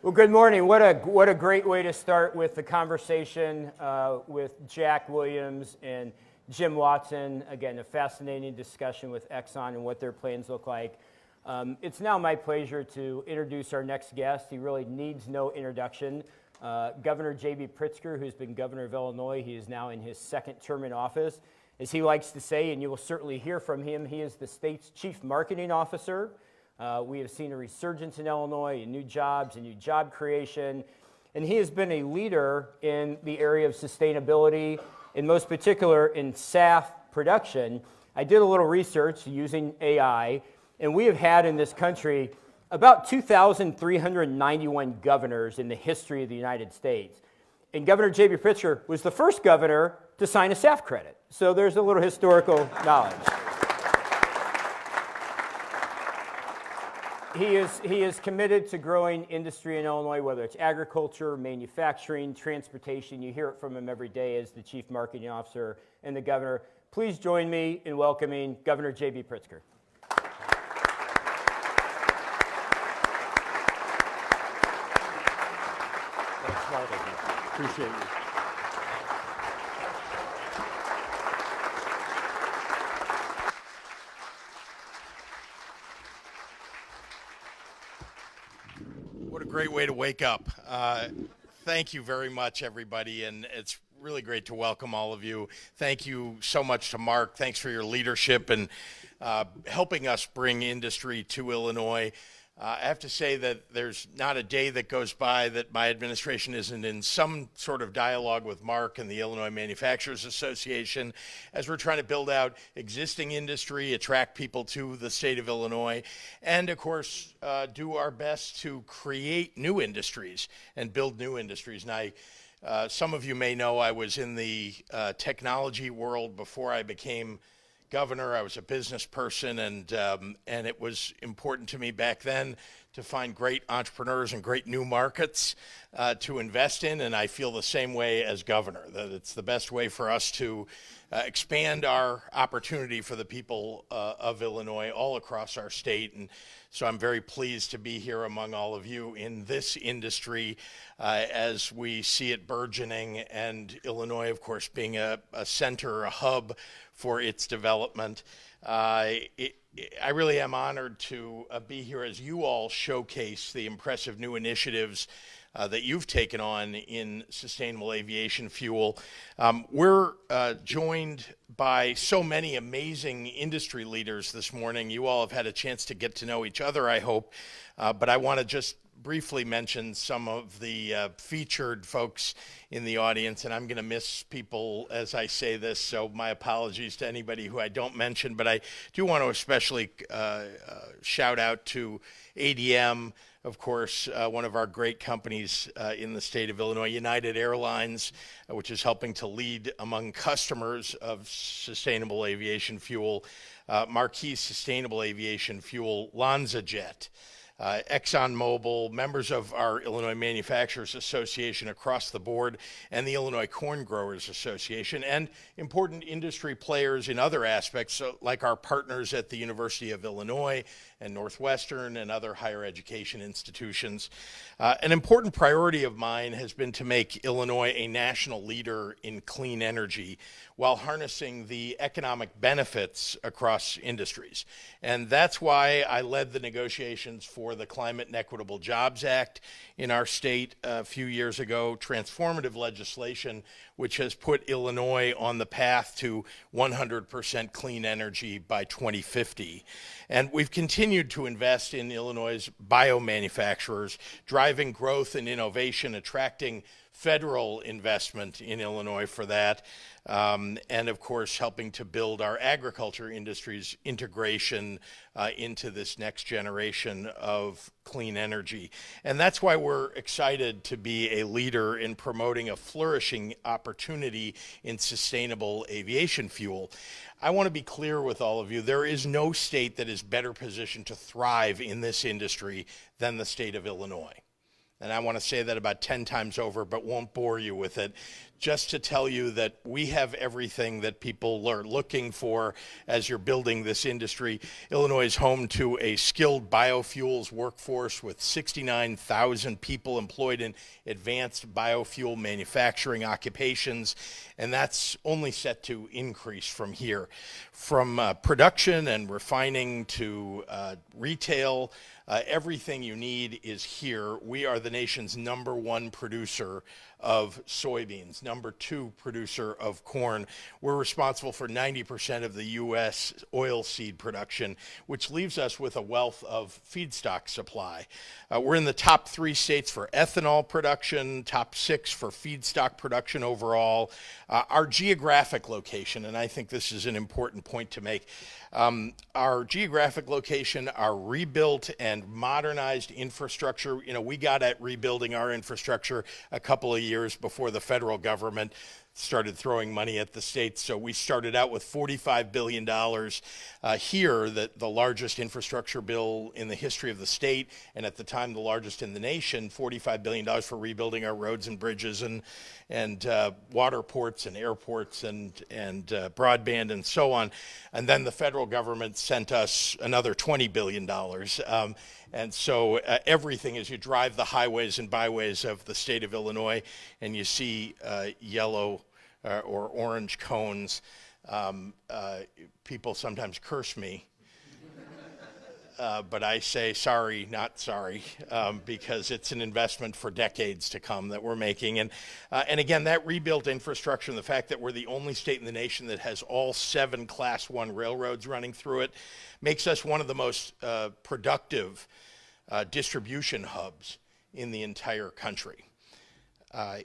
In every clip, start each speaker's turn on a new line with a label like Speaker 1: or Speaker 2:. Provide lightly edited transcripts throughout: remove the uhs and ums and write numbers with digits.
Speaker 1: Well, good morning. What a great way to start with the conversation with Jack Williams and Jim Watson. Again, a fascinating discussion with Exxon and what their plans look like. It's now my pleasure to introduce our next guest. He really needs no introduction. Governor J.B. Pritzker, who's been governor of Illinois. He is now in his second term in office. As he likes to say, and you will certainly hear from him, he is the state's chief marketing officer. We have seen a resurgence in Illinois, in new jobs, and new job creation. And he has been a leader in the area of sustainability, in most particular in SAF production. I did a little research using AI, and we have had in this country about 2,391 governors in the history of the United States. And Governor J.B. Pritzker was the first governor to sign a SAF credit. So there's a little historical knowledge. He is committed to growing industry in Illinois, whether it's agriculture, manufacturing, transportation. You hear it from him every day as the chief marketing officer and the governor. Please join me in welcoming Governor J.B. Pritzker.
Speaker 2: Thanks, Mark. Appreciate you. What a great way to wake up. Thank you very much, everybody, and it's really great to welcome all of you. Thank you so much to Mark. Thanks for your leadership and helping us bring industry to Illinois. I have to say that there's not a day that goes by that my administration isn't in some sort of dialogue with Mark and the Illinois Manufacturers Association as we're trying to build out existing industry, attract people to the state of Illinois, and of course, do our best to create new industries and build new industries. And some of you may know I was in the technology world before I became governor. I was a business person, and it was important to me back then to find great entrepreneurs and great new markets to invest in, and I feel the same way as governor, that it's the best way for us to expand our opportunity for the people of Illinois all across our state. And so I'm very pleased to be here among all of you in this industry as we see it burgeoning, and Illinois, of course, being a center, a hub for its development. I really am honored to be here as you all showcase the impressive new initiatives that you've taken on in sustainable aviation fuel. We're joined by so many amazing industry leaders this morning. You all have had a chance to get to know each other, I hope, but I want to just briefly mention some of the featured folks in the audience, and I'm going to miss people as I say this, so my apologies to anybody who I don't mention, but I do want to especially shout out to ADM, of course, one of our great companies in the state of Illinois, United Airlines, which is helping to lead among customers of sustainable aviation fuel, Marquis Sustainable Aviation Fuel, LanzaJet, ExxonMobil, members of our Illinois Manufacturers Association across the board, and the Illinois Corn Growers Association, and important industry players in other aspects, so like our partners at the University of Illinois and Northwestern and other higher education institutions. An important priority of mine has been to make Illinois a national leader in clean energy while harnessing the economic benefits across industries. And that's why I led the negotiations for the Climate and Equitable Jobs Act in our state a few years ago, transformative legislation which has put Illinois on the path to 100% clean energy by 2050. And we've continued to invest in Illinois' biomanufacturers, driving growth and innovation, attracting federal investment in Illinois for that, and of course helping to build our agriculture industry's integration into this next generation of clean energy. And that's why we're excited to be a leader in promoting a flourishing opportunity in sustainable aviation fuel. I want to be clear with all of you, there is no state that is better positioned to thrive in this industry than the state of Illinois. and I want to say that about 10 times over, but won't bore you with it, just to tell you that we have everything that people are looking for as you're building this industry. Illinois is home to a skilled biofuels workforce with 69,000 people employed in advanced biofuel manufacturing occupations, and that's only set to increase from here. From production and refining to retail, everything you need is here. We are the nation's #1 producer of soybeans, #2 producer of corn. We're responsible for 90% of the U.S. oilseed production, which leaves us with a wealth of feedstock supply. We're in the top 3 states for ethanol production, top 6 for feedstock production overall. Our geographic location, and I think this is an important point to make, our geographic location, our rebuilt and modernized infrastructure, we got at rebuilding our infrastructure a couple of years before the federal government started throwing money at the states. So we started out with $45 billion here, the largest infrastructure bill in the history of the state, and at the time the largest in the nation, $45 billion for rebuilding our roads and bridges and water ports and airports and broadband and so on. And then the federal government sent us another $20 billion. And so everything, as you drive the highways and byways of the state of Illinois and you see yellow or orange cones, people sometimes curse me. But I say sorry, not sorry, because it's an investment for decades to come that we're making. And again, that rebuilt infrastructure and the fact that we're the only state in the nation that has all 7 Class 1 railroads running through it makes us one of the most productive distribution hubs in the entire country.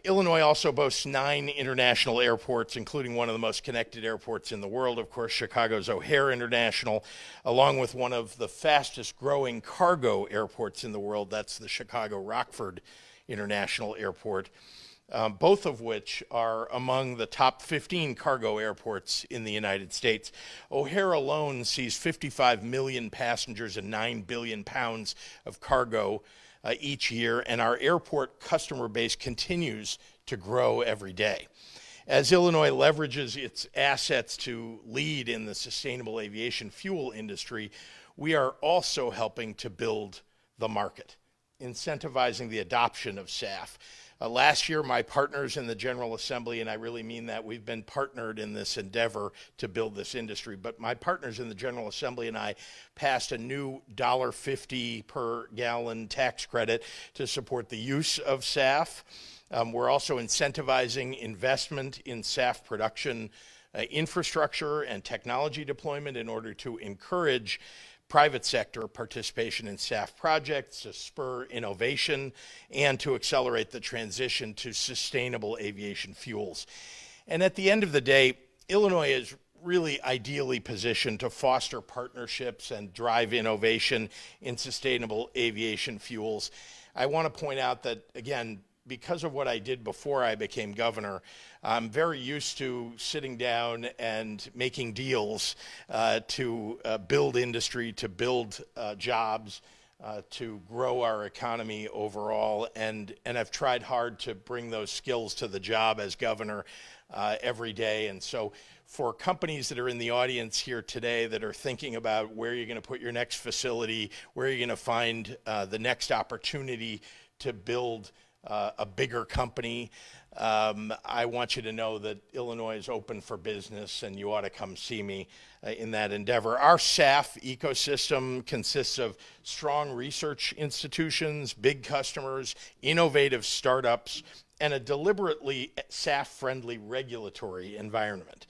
Speaker 2: Illinois also boasts 9 international airports, including one of the most connected airports in the world, of course, Chicago's O'Hare International, along with one of the fastest growing cargo airports in the world. That's the Chicago Rockford International Airport, both of which are among the top 15 cargo airports in the United States. O'Hare alone sees 55 million passengers and 9 billion pounds of cargo each year, and our airport customer base continues to grow every day. As Illinois leverages its assets to lead in the sustainable aviation fuel industry, we are also helping to build the market, incentivizing the adoption of SAF. Last year, my partners in the General Assembly, and I really mean that, we've been partnered in this endeavor to build this industry, but my partners in the General Assembly and I passed a new $1.50 per gallon tax credit to support the use of SAF. We're also incentivizing investment in SAF production infrastructure and technology deployment in order to encourage private sector participation in SAF projects, to spur innovation, and to accelerate the transition to sustainable aviation fuels. And at the end of the day, Illinois is really ideally positioned to foster partnerships and drive innovation in sustainable aviation fuels. I want to point out that, again, because of what I did before I became governor, I'm very used to sitting down and making deals to build industry, to build jobs, to grow our economy overall. And I've tried hard to bring those skills to the job as governor every day. And so for companies that are in the audience here today that are thinking about where you're going to put your next facility, where you're going to find the next opportunity to build a bigger company, I want you to know that Illinois is open for business and you ought to come see me in that endeavor. Our SAF ecosystem consists of strong research institutions, big customers, innovative startups, and a deliberately SAF-friendly regulatory environment.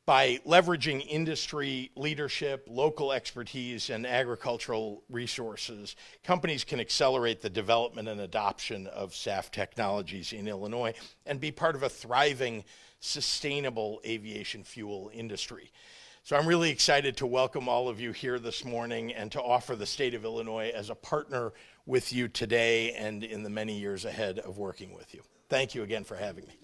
Speaker 2: By leveraging industry leadership, local expertise, and agricultural resources, companies can accelerate the development and adoption of SAF technologies in Illinois and be part of a thriving, sustainable aviation fuel industry. So I'm really excited to welcome all of you here this morning and to offer the state of Illinois as a partner with you today and in the many years ahead of working with you. Thank you again for having me.